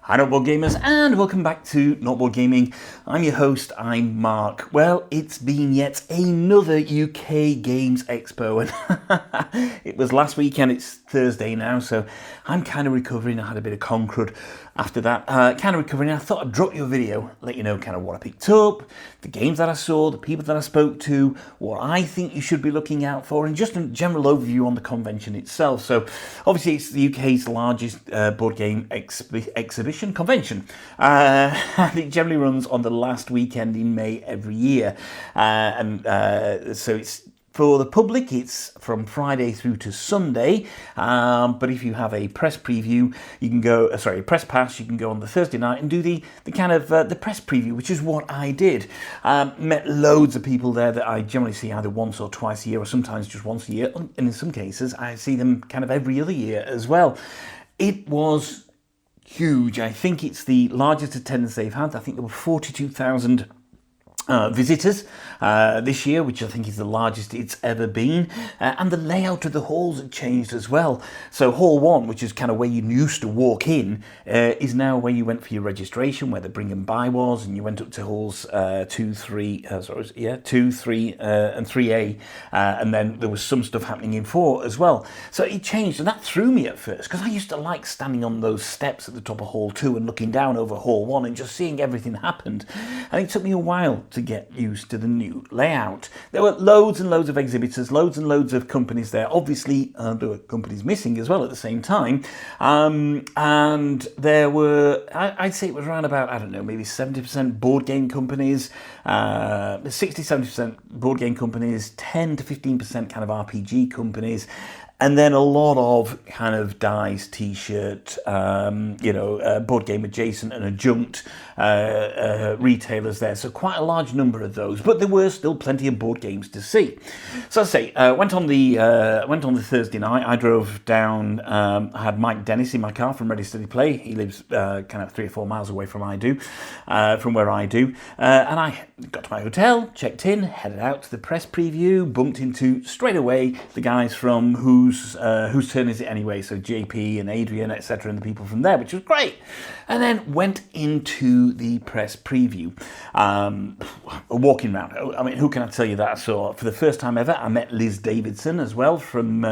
Hi Not Board Gamers, and welcome back to Not Board Gaming. I'm your host, I'm Mark. Well, it's been yet another UK Games Expo, and it was last weekend, it's Thursday now, so I'm kind of recovering. I had a bit of concrete after that, kind of recovering. I thought I'd drop you a video, let you know kind of what I picked up, the games that I saw, the people that I spoke to, what I think you should be looking out for, and just a general overview on the convention itself. So obviously it's the UK's largest board game exhibition convention, and it generally runs on the last weekend in May every year, so it's for the public, it's from Friday through to Sunday, but if you have a press preview, you can go, a press pass, you can go on the Thursday night and do the kind of the press preview, which is what I did. Met loads of people there that I generally see either once or twice a year, or sometimes just once a year, and in some cases I see them kind of every other year as well. It was huge. I think it's the largest attendance they've had. I think there were 42,000 visitors this year, which I think is the largest it's ever been, and the layout of the halls had changed as well. So Hall 1, which is kind of where you used to walk in, is now where you went for your registration, where the bring and buy was, and you went up to halls 2, 3, and 3A, and then there was some stuff happening in 4 as well. So it changed, and that threw me at first, because I used to like standing on those steps at the top of Hall 2 and looking down over Hall 1 and just seeing everything happened, and it took me a while to get used to the new layout. There were loads and loads of exhibitors, loads and loads of companies there. Obviously, there were companies missing as well at the same time. And there were, I'd say it was around about, I don't know, maybe 70% board game companies, 60-70% board game companies, 10 to 15% kind of RPG companies, and then a lot of kind of dice, t-shirt, board game adjacent and adjunct retailers there. So quite a large number of those, but there were still plenty of board games to see. So as I say, went on the Thursday night. I drove down. I had Mike Dennis in my car from Ready Steady Play. He lives kind of 3 or 4 miles away from where I do, and I got to my hotel, checked in, headed out to the press preview, bumped into straight away the guys from whose turn is it anyway? So JP and Adrian, etc., and the people from there, which was great. And then went into the press preview, walking around. I mean, who can I tell you that I saw for the first time ever? I met Liz Davidson as well from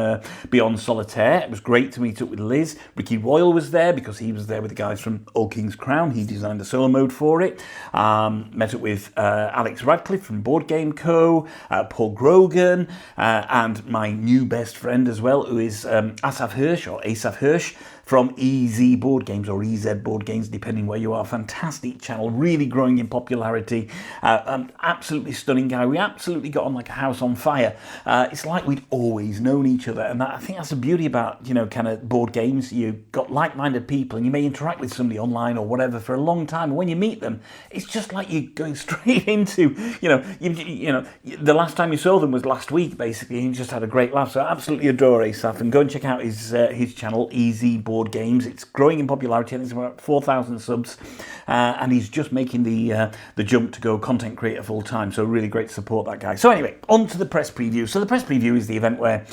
Beyond Solitaire. It was great to meet up with Liz. Ricky Royal was there because he was there with the guys from Old King's Crown. He designed the solo mode for it. Met up with Alex Radcliffe from Board Game Co., Paul Grogan, and my new best friend as well, who is Asaf Hirsch from EZ Board Games, or EZ Board Games, depending where you are. Fantastic channel, really growing in popularity. Absolutely stunning guy. We absolutely got on like a house on fire. It's like we'd always known each other, and I think that's the beauty about, kind of board games. You've got like-minded people, and you may interact with somebody online or whatever for a long time, and when you meet them, it's just like you're going straight into, the last time you saw them was last week, basically, and you just had a great laugh. So I absolutely adore Asaf, and go and check out his channel, EZ Board Games. It's growing in popularity. I think it's about 4,000 subs, and he's just making the jump to go content creator full time. So really great to support that guy. So anyway, on to the press preview. So the press preview is the event where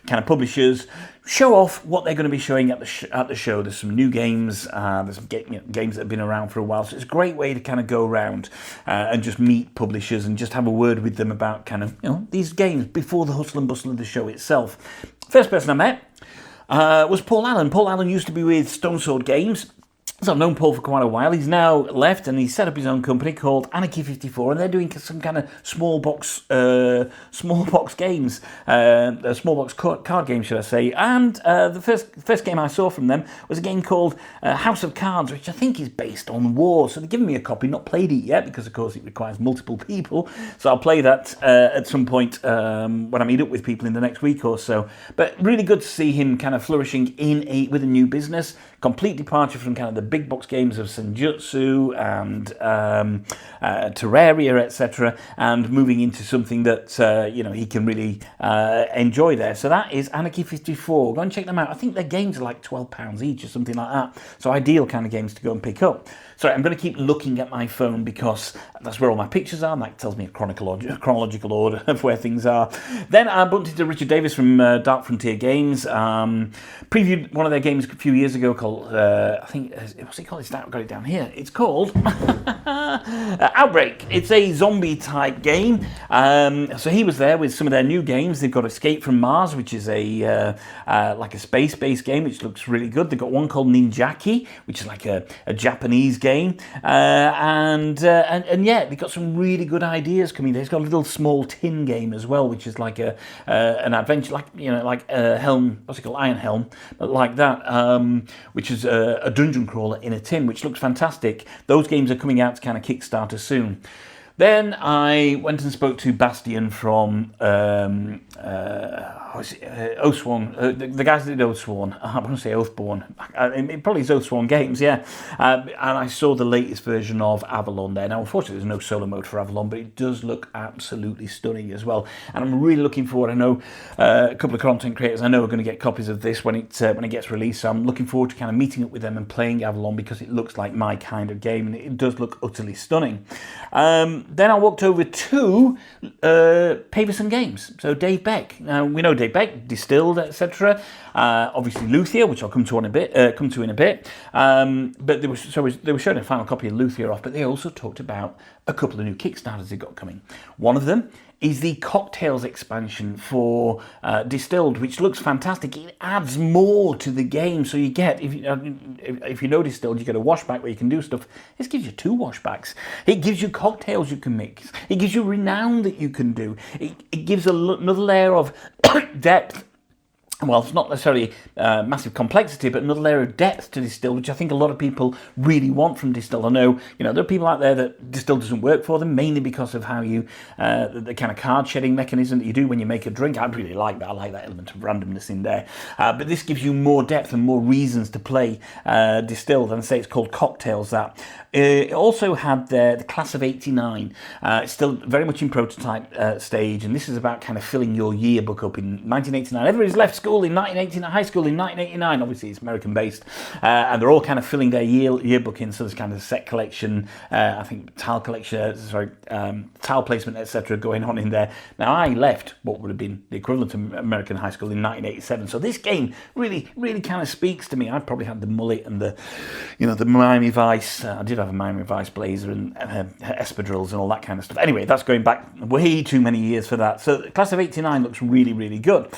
kind of publishers show off what they're going to be showing at the show. There's some new games. There's some games that have been around for a while. So it's a great way to kind of go around and just meet publishers and just have a word with them about kind of these games before the hustle and bustle of the show itself. First person I met was Paul Allen. Paul Allen used to be with Stone Sword Games. So I've known Paul for quite a while. He's now left and he's set up his own company called Anarchy 54, and they're doing some kind of small box games, small box card game, should I say. And the first game I saw from them was a game called House of Cards, which I think is based on war. So they've given me a copy, not played it yet, because of course it requires multiple people. So I'll play that at some point when I meet up with people in the next week or so. But really good to see him kind of flourishing with a new business. Complete departure from kind of the big box games of Senjutsu and Terraria, etc., and moving into something that he can really enjoy there. So that is Anarchy 54. Go and check them out. I think their games are like £12 each or something like that. So ideal kind of games to go and pick up. Sorry, I'm going to keep looking at my phone because that's where all my pictures are, and that tells me a chronological order of where things are. Then I bumped into Richard Davis from Dark Frontier Games. Previewed one of their games a few years ago called, I think, what's it called? I've got it down here. It's called Outbreak. It's a zombie type game. So he was there with some of their new games. They've got Escape from Mars, which is like a space-based game, which looks really good. They've got one called Ninjaki, which is like a Japanese game, and yeah, they've got some really good ideas coming. They've got a little small tin game as well, which is like an adventure, like a Helm, what's it called, Iron Helm, but like that, which is a dungeon crawler in a tin, which looks fantastic. Those games are coming out to kind of Kickstarter soon. Then I went and spoke to Bastian from Oathsworn, the guys that did Oathsworn. I want to say Oathborn. It probably is Oathsworn Games, yeah. And I saw the latest version of Avalon there. Now, unfortunately, there's no solo mode for Avalon, but it does look absolutely stunning as well. And I'm really looking forward. I know a couple of content creators I know are going to get copies of this when it gets released. So I'm looking forward to kind of meeting up with them and playing Avalon because it looks like my kind of game and it does look utterly stunning. Then I walked over to Paverson Games. So Dave Beck. Now we know Dave Beck, Distilled, etc. Obviously Luthier, which I'll come to in a bit. But they were showing a final copy of Luthier off. But they also talked about a couple of new Kickstarters they've got coming. One of them is the Cocktails expansion for Distilled, which looks fantastic. It adds more to the game. So you get, if you know Distilled, you get a washback where you can do stuff. This gives you 2 washbacks. It gives you cocktails you can mix. It gives you renown that you can do. It gives another layer of depth. Well, it's not necessarily massive complexity, but another layer of depth to Distill, which I think a lot of people really want from Distill. I know, there are people out there that Distill doesn't work for them, mainly because of how you, the kind of card shedding mechanism that you do when you make a drink. I really like that. I like that element of randomness in there. But this gives you more depth and more reasons to play Distilled. And I say it's called Cocktails, that. It also had the Class of 89. It's still very much in prototype stage, and this is about kind of filling your yearbook up in 1989. Everybody's left school in 1989, high school in 1989. Obviously, it's American-based, and they're all kind of filling their yearbook in. So there's kind of set collection, I think tile collection, tile placement, etc. going on in there. Now, I left what would have been the equivalent of American high school in 1987. So this game really, really kind of speaks to me. I probably had the mullet and the Miami Vice. I did have a Miami Vice blazer and espadrilles and all that kind of stuff. Anyway, that's going back way too many years for that. So Class of 89 looks really, really good.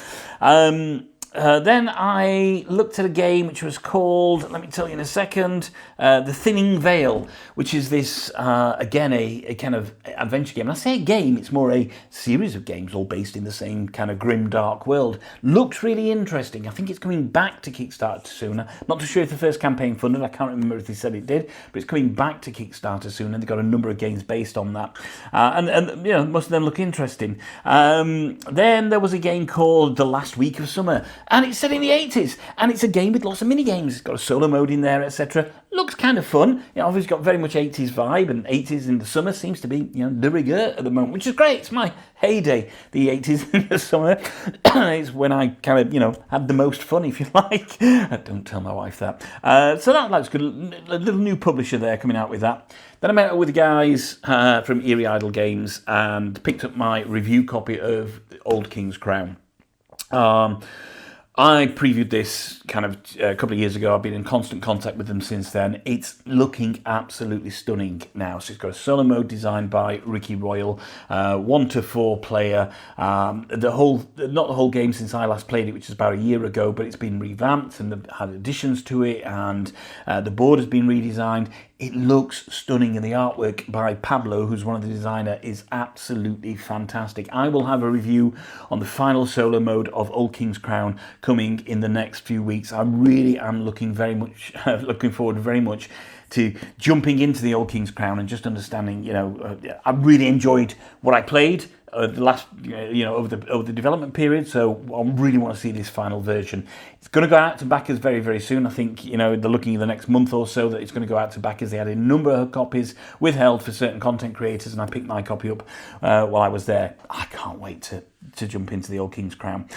Then I looked at a game which was called, let me tell you in a second, The Thinning Veil, which is this, again, a kind of adventure game. And I say a game, it's more a series of games all based in the same kind of grim, dark world. Looks really interesting. I think it's coming back to Kickstarter soon. Not too sure if the first campaign funded. I can't remember if they said it did, but it's coming back to Kickstarter soon, and they've got a number of games based on that. And most of them look interesting. Then there was a game called The Last Week of Summer, and it's set in the 80s, and it's a game with lots of mini games. It's got a solo mode in there, etc. Looks kind of fun. Obviously got very much 80s vibe, and 80s in the summer seems to be, de rigueur at the moment, which is great. It's my heyday, the 80s in the summer. It's when I kind of, had the most fun, if you like. Don't tell my wife that. So that looks good. A little new publisher there coming out with that. Then I met up with the guys from Eerie Idle Games and picked up my review copy of Old King's Crown. I previewed this kind of a couple of years ago. I've been in constant contact with them since then. It's looking absolutely stunning now. So it's got a solo mode designed by Ricky Royal, 1 to 4 player. Not the whole game since I last played it, which is about a year ago, but it's been revamped and they've had additions to it, and the board has been redesigned. It looks stunning, and the artwork by Pablo, who's one of the designers, is absolutely fantastic. I will have a review on the final solo mode of Old King's Crown coming in the next few weeks. I really am looking forward very much to jumping into the Old King's Crown and just understanding, I really enjoyed what I played the last, over the development period. So I really want to see this final version. It's going to go out to backers very, very soon. I think, they're looking in the next month or so that it's going to go out to backers. They had a number of copies withheld for certain content creators, and I picked my copy up while I was there. I can't wait to jump into the Old King's Crown.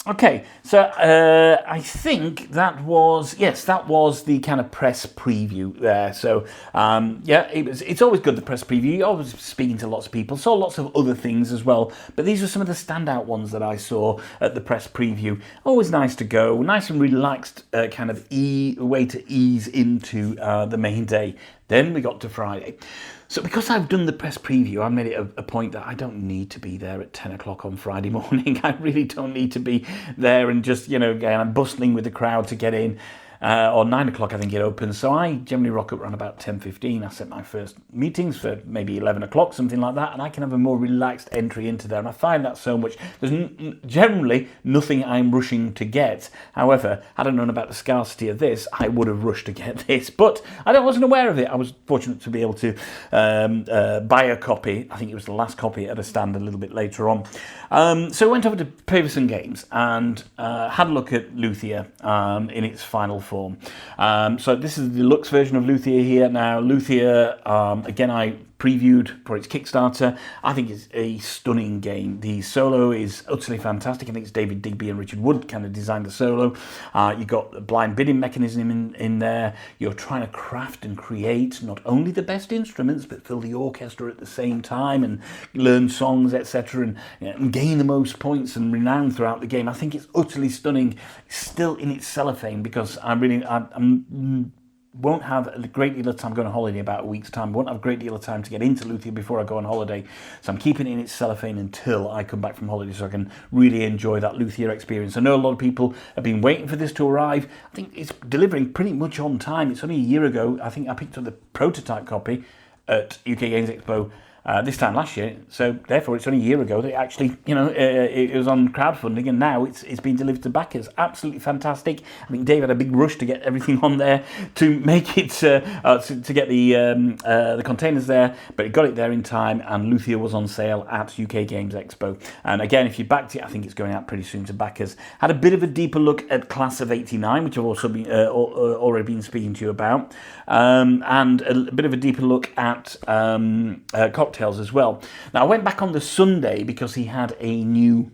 Okay, so I think that was the kind of press preview there. So it's always good, the press preview. You're always speaking to lots of people, saw lots of other things as well, but these were some of the standout ones that I saw at the press preview. Always nice to go, nice and relaxed, kind of way to ease into the main day. Then we got to Friday. So because I've done the press preview, I made it a point that I don't need to be there at 10 o'clock on Friday morning. I really don't need to be there and just, I'm bustling with the crowd to get in. Or 9 o'clock, I think it opens. So I generally rock up around about 10:15. I set my first meetings for maybe 11 o'clock, something like that, and I can have a more relaxed entry into there. And I find that so much. There's generally nothing I'm rushing to get. However, had I known about the scarcity of this, I would have rushed to get this. But I wasn't aware of it. I was fortunate to be able to buy a copy. I think it was the last copy at a stand a little bit later on. So I went over to Fathom Games and had a look at Luthier in its final form. So this is the deluxe version of Luthier here. Now, Luthier, again, I previewed for its Kickstarter. I think it's a stunning game. The solo is utterly fantastic. I think it's David Digby and Richard Wood kind of designed the solo. You've got the blind bidding mechanism in there. You're trying to craft and create not only the best instruments, but fill the orchestra at the same time and learn songs, etc., and gain the most points and renown throughout the game. I think it's utterly stunning, still in its cellophane, because I'm won't have a great deal of time going on holiday in about a week's time. Won't have a great deal of time to get into Luthier before I go on holiday. So I'm keeping it in its cellophane until I come back from holiday so I can really enjoy that Luthier experience. I know a lot of people have been waiting for this to arrive. I think it's delivering pretty much on time. It's only a year ago. I think I picked up the prototype copy at UK Games Expo this time last year, so therefore it's only a year ago that it actually, it was on crowdfunding, and now it's been delivered to backers. Absolutely fantastic. I think Dave had a big rush to get everything on there to make it to get the containers there, but it got it there in time, and Luthier was on sale at UK Games Expo. And again, if you backed it, I think it's going out pretty soon to backers. Had a bit of a deeper look at Class of '89, which I've also been already been speaking to you about, and a bit of a deeper look at Cocktails as well. Now, I went back on the Sunday because he had a new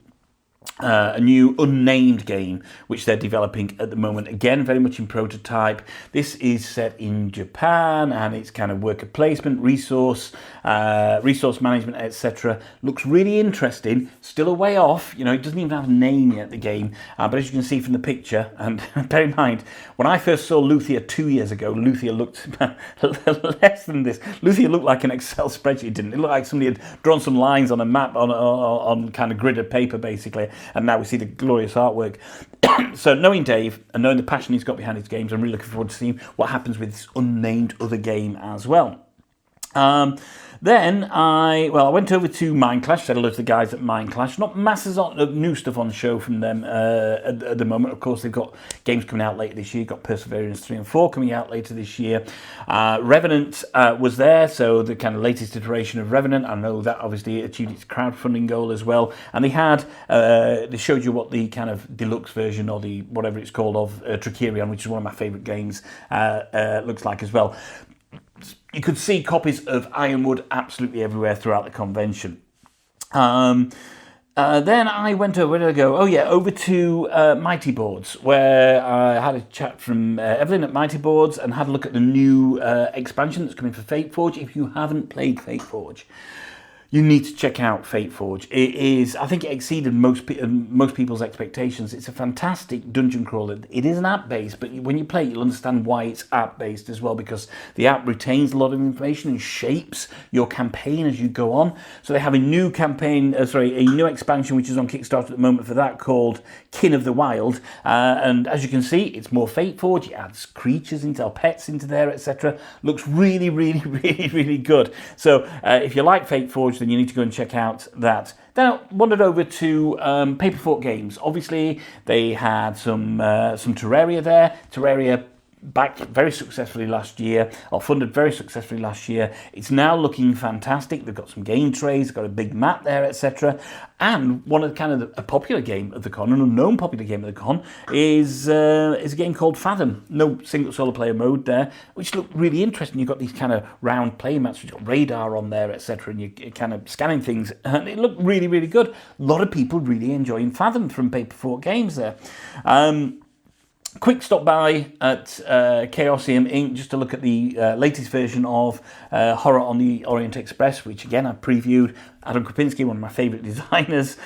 unnamed game which they're developing at the moment, again very much in prototype. This is set in Japan, and it's kind of worker placement, resource management, etc. Looks really interesting. Still a way off, it doesn't even have a name yet, the game, but as you can see from the picture, and bear in mind, when I first saw Luthier 2 years ago, Luthier looked less than this. Luthier looked like an Excel spreadsheet, didn't it? It looked like somebody had drawn some lines on a map on kind of gridded paper, basically. And now we see the glorious artwork. So knowing Dave and knowing the passion he's got behind his games, I'm really looking forward to seeing what happens with this unnamed other game as well. Then I went over to Mindclash, said hello to the guys at Mindclash. Not masses of new stuff on show from them at the moment. Of course, they've got games coming out later this year. Got Perseverance 3 and 4 coming out later this year. Revenant was there, so the kind of latest iteration of Revenant. I know that obviously achieved its crowdfunding goal as well. And they showed you what the kind of deluxe version, or the whatever it's called, of Tricerion, which is one of my favourite games, looks like as well. You could see copies of Ironwood absolutely everywhere throughout the convention. Then I went over, where did I go? Over to Mighty Boards, where I had a chat from Evelyn at Mighty Boards and had a look at the new expansion that's coming for Fate Forge. If you haven't played Fate Forge, you need to check out Fate Forge. It is, I think it exceeded most people's expectations. It's a fantastic dungeon crawler. It is an app-based, but when you play it, you'll understand why it's app-based as well, because the app retains a lot of information and shapes your campaign as you go on. So they have a new a new expansion, which is on Kickstarter at the moment for that, called Kin of the Wild. And as you can see, it's more Fate Forge. It adds creatures or pets into there, etc. Looks really, really, really, really good. So if you like Fate Forge, then you need to go and check out that. Then I wandered over to Paperfork Games. Obviously, they had some Terraria there. Terraria backed very successfully last year, or funded very successfully last year. It's now looking fantastic. They've got some game trays, they've got a big map there, etc. And one of the kind of a popular game at the con, an unknown popular game at the con, is a game called Fathom. No single solo player mode there, which looked really interesting. You've got these kind of round play mats, you've got radar on there, etc. And you're kind of scanning things, and it looked really, really good. A lot of people really enjoying Fathom from Paper Fort Games there. Quick stop by at Chaosium Inc. just to look at the latest version of Horror on the Orient Express, which again I previewed. Adam Krupinski, one of my favourite designers,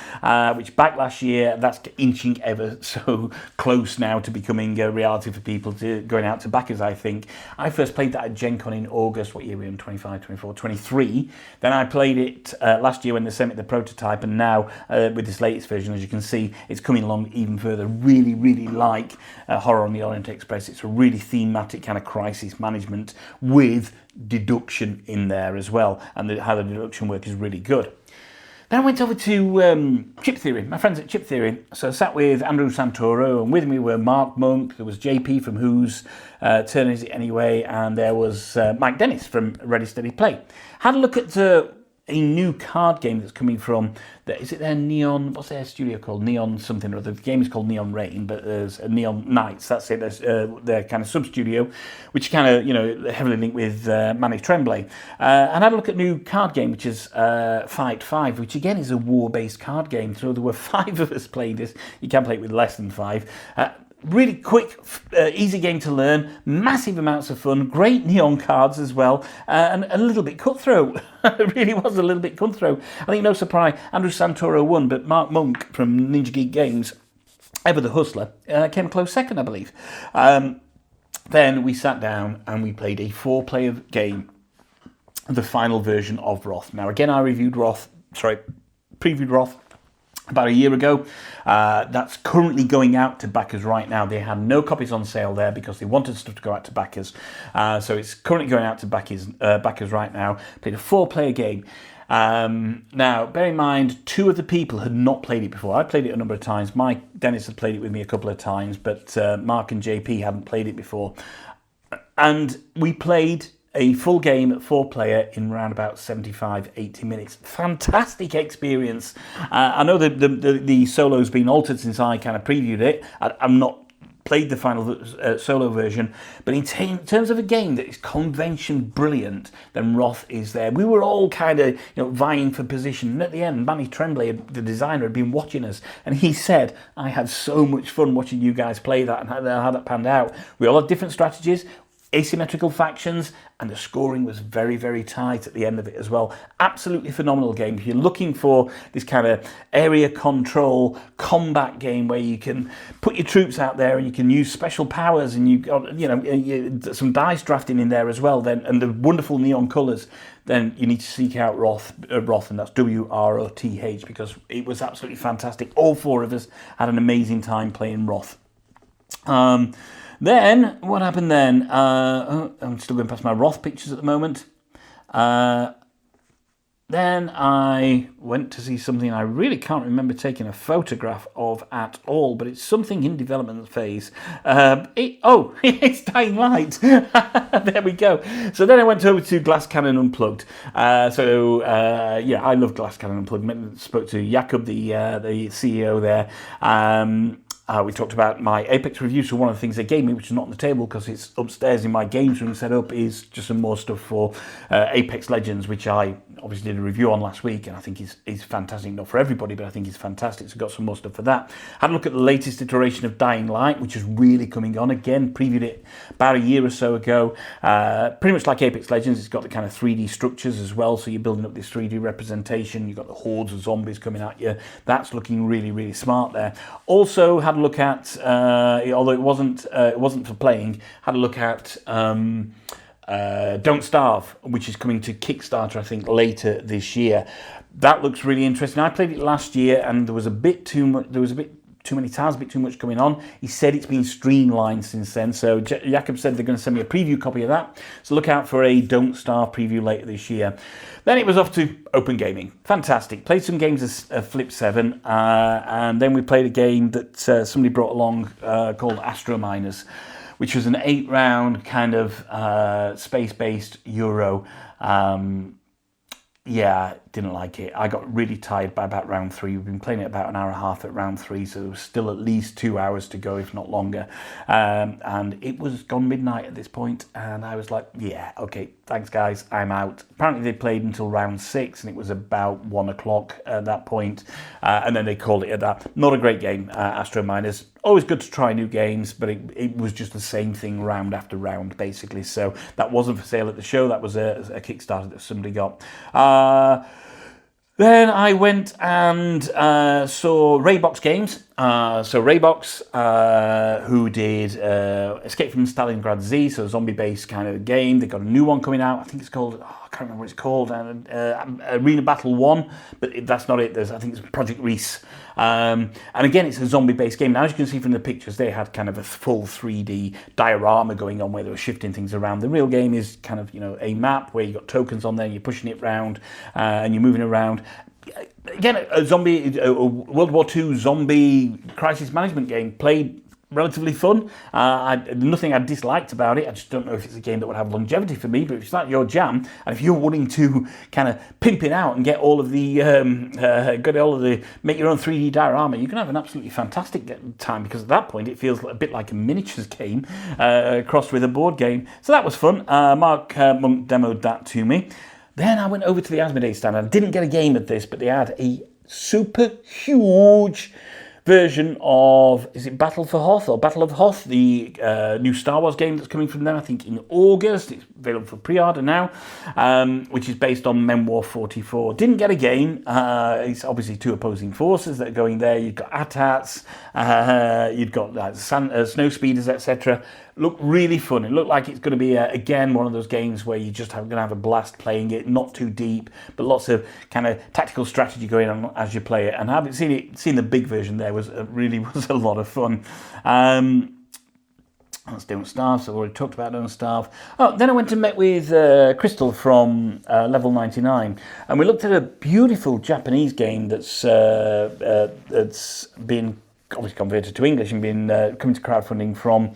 which back last year, that's inching ever so close now to becoming a reality for people, to going out to backers, I think. I first played that at Gen Con in August, what year were we in, 25, 24, 23. Then I played it last year when they sent me the prototype, and now with this latest version, as you can see, it's coming along even further. Really, really like Horror on the Orient Express. It's a really thematic kind of crisis management with deduction in there as well, and how the deduction work is really good. Then I went over to Chip Theory, my friends at Chip Theory. So I sat with Andrew Santoro, and with me were Mark Monk, there was JP from Who's Turn Is It Anyway, and there was Mike Dennis from Ready Steady Play. Had a look at a new card game that's coming from, is it their Neon, what's their studio called? Neon something or other. The game is called Neon Rain, but there's a Neon Nights, that's it. There's their kind of sub-studio, which kind of, heavily linked with Manic Tremblay. And I had a look at a new card game, which is Fight 5, which again is a war-based card game. So there were 5 of us playing this. You can play it with less than 5. Really quick, easy game to learn, massive amounts of fun, great neon cards as well, and a little bit cutthroat. It really was a little bit cutthroat. I think no surprise, Andrew Santoro won, but Mark Monk from Ninja Geek Games, ever the hustler, came close second, I believe. Then we sat down and we played a 4-player game, the final version of Roth. Now again, I previewed Roth about a year ago. That's currently going out to backers right now. They had no copies on sale there because they wanted stuff to go out to backers. So it's currently going out to backers right now. Played a 4-player game. Now, bear in mind, 2 of the people had not played it before. I played it a number of times. Mike Dennis had played it with me a couple of times, but Mark and JP hadn't played it before. And we played a full game 4-player in around about 75, 80 minutes. Fantastic experience. I know that the solo's been altered since I kind of previewed it. I've not played the final solo version, but in terms of a game that is convention brilliant, then Roth is there. We were all kind of vying for position, and at the end, Manny Tremblay, the designer, had been watching us, and he said, I had so much fun watching you guys play that and how that panned out. We all had different strategies, asymmetrical factions, and the scoring was very, very tight at the end of it as well. Absolutely phenomenal game. If you're looking for this kind of area control combat game where you can put your troops out there and you can use special powers, and you've got some dice drafting in there as well, then, and the wonderful neon colours, then you need to seek out Roth, and that's WROTH, because it was absolutely fantastic. All 4 of us had an amazing time playing Roth. Then, what happened then? I'm still going past my Roth pictures at the moment. Then I went to see something I really can't remember taking a photograph of at all, but it's something in development phase. It's Dying Light. There we go. So then I went over to Glass Cannon Unplugged. I love Glass Cannon Unplugged. Spoke to Jakob, the CEO there. We talked about my Apex review, so one of the things they gave me, which is not on the table because it's upstairs in my games room set up, is just some more stuff for Apex Legends, which I obviously did a review on last week, and I think is fantastic. Not for everybody, but I think it's fantastic, so got some more stuff for that. Had a look at the latest iteration of Dying Light, which is really coming on. Again, previewed it about a year or so ago. Pretty much like Apex Legends, it's got the kind of 3D structures as well, so you're building up this 3D representation. You've got the hordes of zombies coming at you. That's looking really, really smart there. Also had a look at, although it wasn't for playing, had a look at Don't Starve, which is coming to Kickstarter, I think, later this year. That looks really interesting. I played it last year, and there was a bit too much. There was a bit too many tiles, a bit too much going on. He said it's been streamlined since then. So Jakob said they're going to send me a preview copy of that. So look out for a Don't Starve preview later this year. Then it was off to Open Gaming. Fantastic. Played some games of Flip 7, and then we played a game that somebody brought along called Astrominers, which was an 8-round kind of space-based Euro. Yeah, didn't like it. I got really tired by about round 3. We've been playing it about an hour and a half at round 3, so there was still at least 2 hours to go, if not longer. And it was gone midnight at this point, and I was like, yeah, okay, thanks guys, I'm out. Apparently they played until round 6, and it was about 1 o'clock at that point, and then they called it at that. Not a great game, Astrominers. Always good to try new games, but it was just the same thing round after round, basically. So that wasn't for sale at the show. That was a Kickstarter that somebody got. Then I went and saw Raybox Games. So Raybox, who did Escape from Stalingrad Z, so a zombie-based kind of game. They got a new one coming out. I think it's called, I can't remember what it's called, Arena Battle 1, but that's not it. I think it's Project Reese. And again, it's a zombie-based game. Now, as you can see from the pictures, they had kind of a full 3D diorama going on where they were shifting things around. The real game is kind of, a map where you've got tokens on there, you're pushing it around, and you're moving around. Again, a World War II zombie crisis management game, played relatively fun. Nothing I disliked about it. I just don't know if it's a game that would have longevity for me, but if it's not your jam, and if you're wanting to kind of pimp it out and get all of the, make your own 3D diorama, you can have an absolutely fantastic time, because at that point it feels a bit like a miniatures game crossed with a board game. So that was fun. Mark Monk demoed that to me. Then I went over to the Asmodee stand. I didn't get a game of this, but they had a super huge version of, is it Battle for Hoth or Battle of Hoth, the new Star Wars game that's coming from them, I think in August. It's available for pre-order now, which is based on Memoir 44. Didn't get a game. It's obviously two opposing forces that are going there. You've got AT-ATs, you've got snow speeders, etc. Looked really fun. It looked like it's going to be, again, one of those games where you're just going to have a blast playing it, not too deep, but lots of kind of tactical strategy going on as you play it. And having seen the big version there was really a lot of fun. That's Don't Starve, so I've already talked about Don't Starve. Oh, then I went and met with Crystal from Level 99, and we looked at a beautiful Japanese game that's been obviously converted to English and been coming to crowdfunding from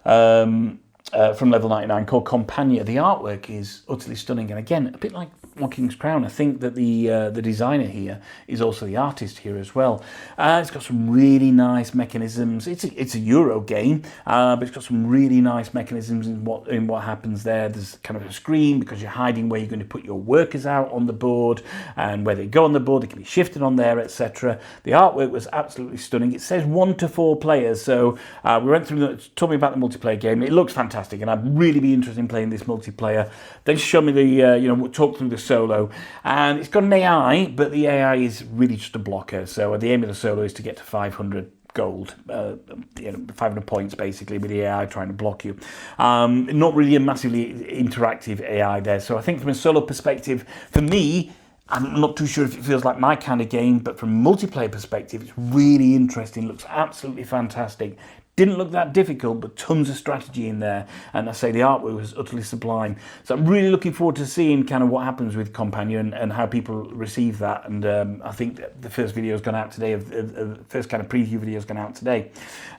Level 99, called Compia. The artwork is utterly stunning, and again, a bit like King's Crown. I think that the designer here is also the artist here as well. It's got some really nice mechanisms. It's a Euro game, but it's got some really nice mechanisms in what happens there. There's kind of a screen because you're hiding where you're going to put your workers out on the board, and where they go on the board, they can be shifted on there, etc. The artwork was absolutely stunning. It says 1 to 4 players, so we went through told me about the multiplayer game. It looks fantastic, and I'd really be interested in playing this multiplayer. Then show me the talk through the solo, and it's got an AI, but the AI is really just a blocker. So the aim of the solo is to get to 500 gold, 500 points basically, with the AI trying to block you. Not really a massively interactive AI there. So I think from a solo perspective, for me, I'm not too sure if it feels like my kind of game, but from a multiplayer perspective, it's really interesting. Looks absolutely fantastic. Didn't look that difficult, but tons of strategy in there. And I say the artwork was utterly sublime. So I'm really looking forward to seeing kind of what happens with Compania and how people receive that. And I think that the first video has gone out today, the first kind of preview video has gone out today.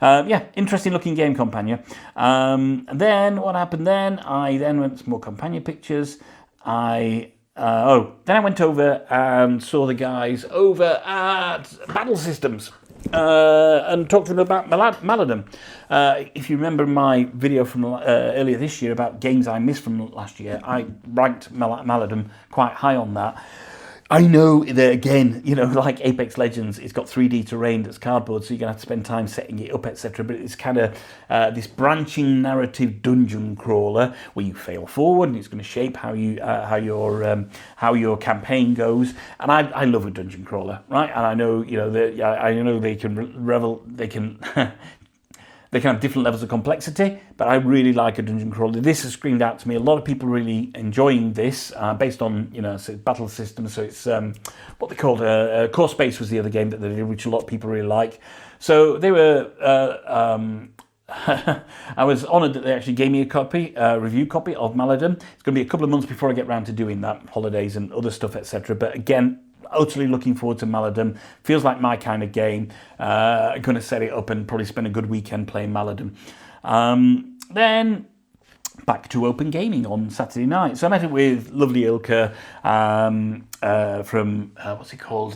Yeah, interesting looking game, Compania. And then what happened then? I then went to some more Compania pictures. Then I went over and saw the guys over at Battle Systems. And talked to them about Maladum. If you remember my video from earlier this year about games I missed from last year, I ranked Maladum quite high on that. I know that, again, like Apex Legends, it's got 3D terrain that's cardboard, so you're going to have to spend time setting it up, etc. But it's kind of this branching narrative dungeon crawler where you fail forward, and it's going to shape how your campaign goes. And I love a dungeon crawler, right? And I know, I know they can They can have different levels of complexity, but I really like a dungeon crawler. This has screamed out to me. A lot of people really enjoying this, based on battle systems. So it's what they called Core Space was the other game that they did, which a lot of people really like. So they were. I was honoured that they actually gave me a review copy of Maladum. It's going to be a couple of months before I get round to doing that, holidays and other stuff, etc. But again, utterly looking forward to Maladum. Feels like my kind of game. Going to set it up and probably spend a good weekend playing Maladum. then back to open gaming on Saturday night. So I met it with lovely Ilka from, what's it called?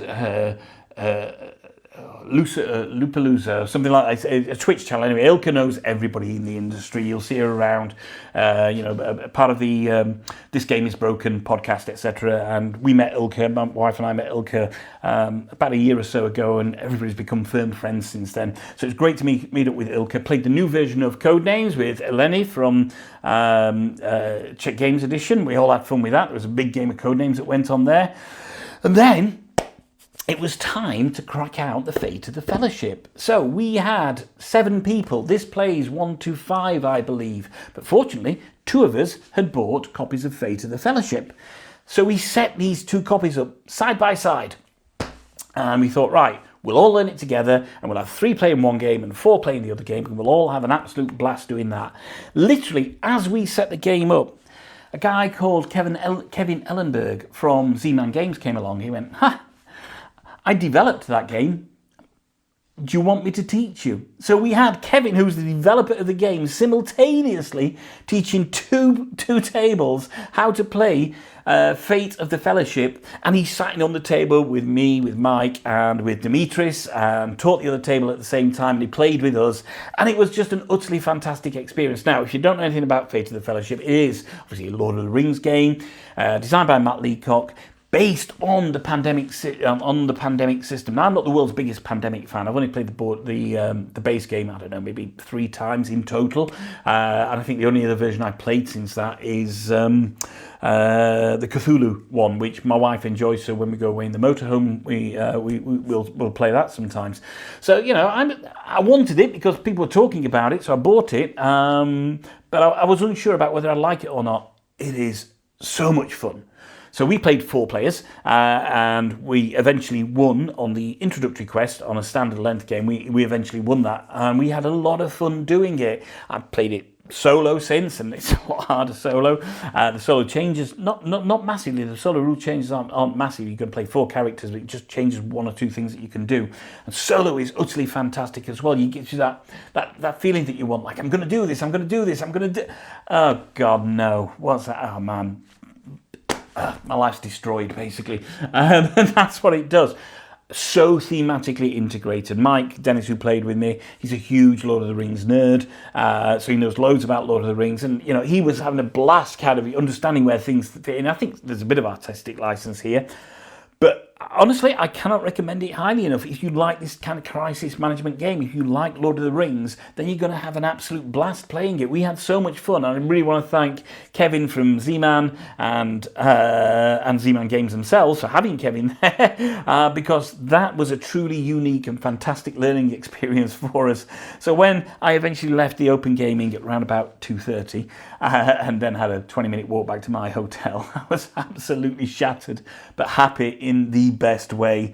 Lupalooza, something like that, a Twitch channel. Anyway, Ilka knows everybody in the industry. You'll see her around, part of the This Game Is Broken podcast, etc. And we met Ilka, my wife and I met Ilka about a year or so ago, and everybody's become firm friends since then. So it's great to meet up with Ilka. Played the new version of Codenames with Eleni from Czech Games Edition. We all had fun with that. There was a big game of Codenames that went on there. And then it was time to crack out the Fate of the Fellowship. So we had 7 people. This plays 1 to 5, I believe. But fortunately, 2 of us had bought copies of Fate of the Fellowship. So we set these 2 copies up side by side. And we thought, right, we'll all learn it together, and we'll have 3 playing one game and 4 playing the other game, and we'll all have an absolute blast doing that. Literally, as we set the game up, a guy called Kevin Ellenberg from Z-Man Games came along. He went, I developed that game. Do you want me to teach you? So we had Kevin, who's the developer of the game, simultaneously teaching two tables how to play Fate of the Fellowship, and he sat on the table with me, with Mike, and with Dimitris, and taught the other table at the same time, and he played with us, and it was just an utterly fantastic experience. Now, if you don't know anything about Fate of the Fellowship, it is obviously a Lord of the Rings game, designed by Matt Leacock, based on the pandemic system. Now, I'm not the world's biggest pandemic fan. I've only played the base game, I don't know, maybe 3 times in total. And I think the only other version I've played since that is the Cthulhu one, which my wife enjoys. So when we go away in the motorhome, we'll play that sometimes. So I wanted it because people were talking about it, so I bought it. But I was unsure about whether I'd like it or not. It is so much fun. So we played 4 players, and we eventually won on the introductory quest on a standard length game. We eventually won that, and we had a lot of fun doing it. I've played it solo since, and it's a lot harder solo. The solo changes, not massively. The solo rule changes aren't massive. You can play 4 characters, but it just changes 1 or 2 things that you can do. And solo is utterly fantastic as well. You get you that feeling that you want, like, I'm going to do this, I'm going to do this, I'm going to do... Oh, God, no. What's that? Oh, man. My life's destroyed, basically. And that's what it does. So thematically integrated. Mike Dennis, who played with me, he's a huge Lord of the Rings nerd, so he knows loads about Lord of the Rings, and he was having a blast kind of understanding where things fit in. I think there's a bit of artistic license here, but honestly, I cannot recommend it highly enough. If you like this kind of crisis management game, if you like Lord of the Rings, then you're going to have an absolute blast playing it. We had so much fun. I really want to thank Kevin from Z-Man and Z-Man Games themselves for having Kevin there, because that was a truly unique and fantastic learning experience for us. So when I eventually left the open gaming at around about 2:30, and then had a 20-minute walk back to my hotel, I was absolutely shattered, but happy in the best way.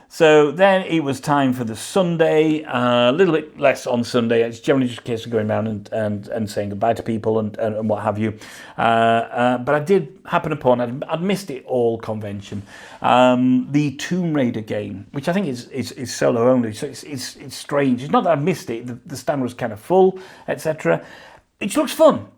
So then it was time for the Sunday, a little bit less on Sunday. It's generally just a case of going around and saying goodbye to people and what have you. But I did happen upon, I'd missed it all convention, the Tomb Raider game, which I think is solo only, so it's strange. It's not that I missed it, the stand was kind of full, etc. It looks fun.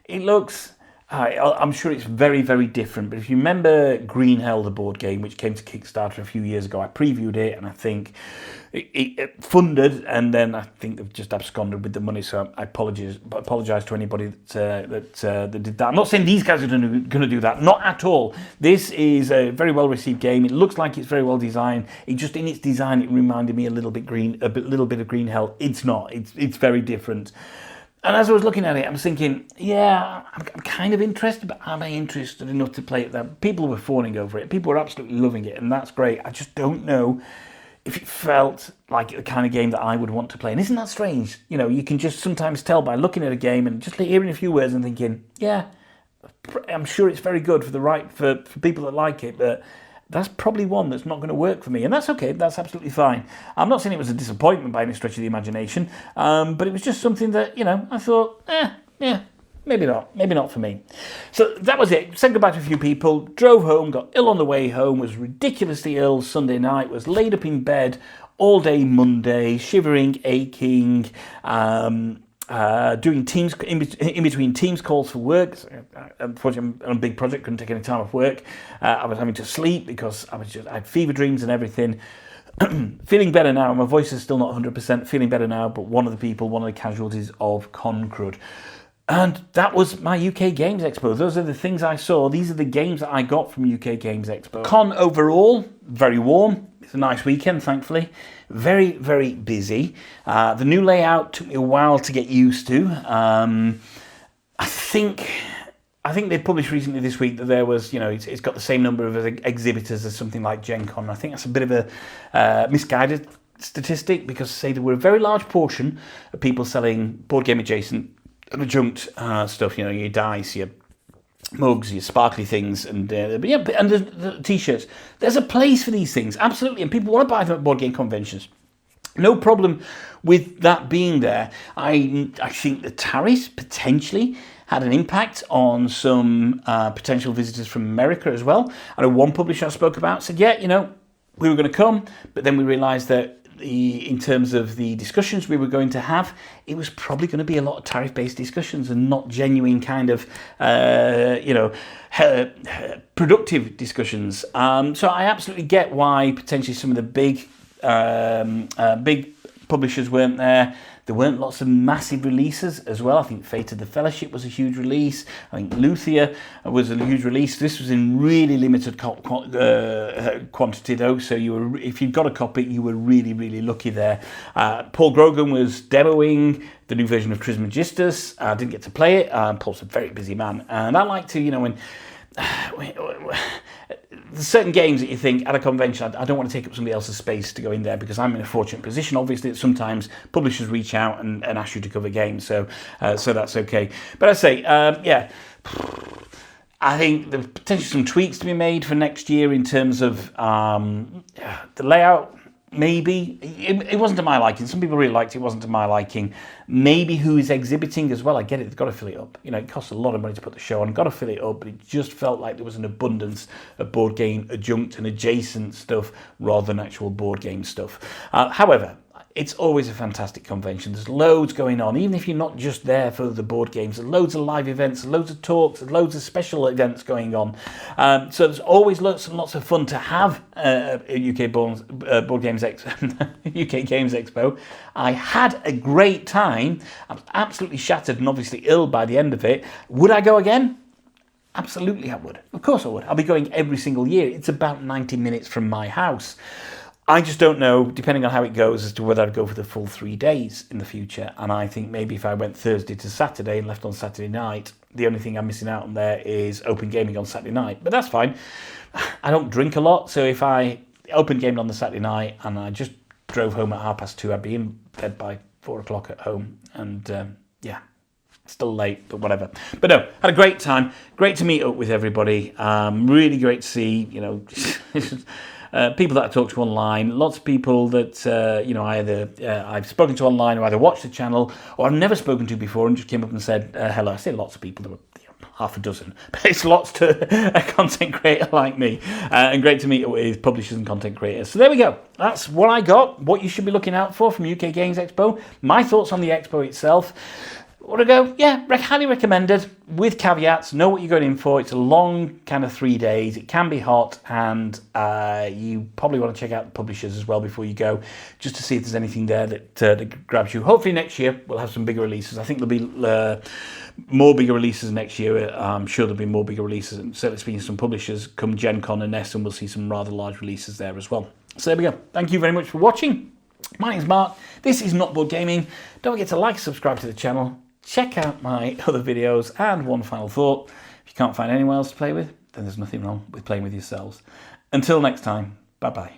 It looks... I'm sure it's very, very different, but if you remember Green Hell, the board game, which came to Kickstarter a few years ago, I previewed it, and I think it funded, and then I think they've just absconded with the money, so I apologise to anybody that did that. I'm not saying these guys are going to do that, not at all. This is a very well-received game. It looks like it's very well designed. It just, in its design, it reminded me a little bit of Green Hell. It's not. It's very different. And as I was looking at it, I was thinking, yeah, I'm kind of interested, but am I interested enough to play it? People were fawning over it. People were absolutely loving it, and that's great. I just don't know if it felt like the kind of game that I would want to play. And isn't that strange? You can just sometimes tell by looking at a game and just hearing a few words and thinking, yeah, I'm sure it's very good for people that like it, but that's probably one that's not going to work for me. And that's okay. That's absolutely fine. I'm not saying it was a disappointment by any stretch of the imagination, but it was just something that, I thought, yeah, maybe not for me. So that was it. Said goodbye to a few people, drove home, got ill on the way home, was ridiculously ill Sunday night, was laid up in bed all day Monday, shivering, aching, doing teams in between teams calls for work. Unfortunately, I'm on a big project, couldn't take any time off work. I was having to sleep because I had fever dreams and everything. Feeling better now. My voice is still not 100%. Feeling better now, but one of the casualties of Concrud. And that was my UK Games Expo. Those are the things I saw. These are the games that I got from UK Games Expo. Con overall, very warm. It's a nice weekend, thankfully. Very, very busy. The new layout took me a while to get used to. I think they published recently this week that there was, it's got the same number of exhibitors as something like Gen Con. I think that's a bit of a misguided statistic because, say, there were a very large portion of people selling board game adjacent and adjunct stuff, your dice, your mugs, your sparkly things, and the t-shirts. There's a place for these things, absolutely, and people want to buy them at board game conventions. No problem with that being there. I think the tariffs potentially had an impact on some potential visitors from America as well. I know one publisher I spoke about said, we were going to come, but then we realised that in terms of the discussions we were going to have, it was probably going to be a lot of tariff-based discussions and not genuine kind of, productive discussions. So I absolutely get why potentially some of the big publishers weren't there. There weren't lots of massive releases as well. I think Fate of the Fellowship was a huge release. I think Luthier was a huge release. This was in really limited quantity though, so if you'd got a copy, you were really, really lucky there. Paul Grogan was demoing the new version of Trismegistus. I didn't get to play it. Paul's a very busy man, and I like to, when there's certain games that you think at a convention, I don't want to take up somebody else's space to go in there because I'm in a fortunate position. Obviously, that sometimes publishers reach out and ask you to cover games, so that's okay. But I say, I think there's potentially some tweaks to be made for next year in terms of the layout. Maybe it wasn't to my liking. Some people really liked it. It wasn't to my liking. Maybe who is exhibiting as well. I get it. They've got to fill it up. It costs a lot of money to put the show on. Got to fill it up. But it just felt like there was an abundance of board game adjunct and adjacent stuff rather than actual board game stuff. However, it's always a fantastic convention. There's loads going on, even if you're not just there for the board games. There's loads of live events, loads of talks, loads of special events going on. So there's always lots and lots of fun to have at UK Games Expo. I had a great time. I was absolutely shattered and obviously ill by the end of it. Would I go again? Absolutely I would. Of course I would. I'll be going every single year. It's about 90 minutes from my house. I just don't know, depending on how it goes, as to whether I'd go for the full 3 days in the future. And I think maybe if I went Thursday to Saturday and left on Saturday night, the only thing I'm missing out on there is open gaming on Saturday night. But that's fine. I don't drink a lot, so if I open gamed on the Saturday night and I just drove home at 2:30, I'd be in bed by 4 o'clock at home. And still late, but whatever. But no, had a great time. Great to meet up with everybody. Really great to see, people that I talked to online, lots of people that either I've spoken to online or either watched the channel or I've never spoken to before and just came up and said hello. I say lots of people, there were half a dozen, but it's lots to a content creator like me, and great to meet up with publishers and content creators. So there we go. That's what I got, what you should be looking out for from UK Games Expo. My thoughts on the expo itself. Want to go? Yeah, highly recommended, with caveats. Know what you're going in for. It's a long kind of 3 days. It can be hot, and you probably want to check out the publishers as well before you go, just to see if there's anything there that grabs you. Hopefully next year we'll have some bigger releases. I think there'll be more bigger releases next year. I'm sure there'll be more bigger releases, and certainly speaking to some publishers come Gen Con and Nest, and we'll see some rather large releases there as well. So there we go. Thank you very much for watching. My name's Mark. This is Not Board Gaming. Don't forget to like and subscribe to the channel. Check out my other videos, and one final thought, if you can't find anyone else to play with, then there's nothing wrong with playing with yourselves. Until next time, bye-bye.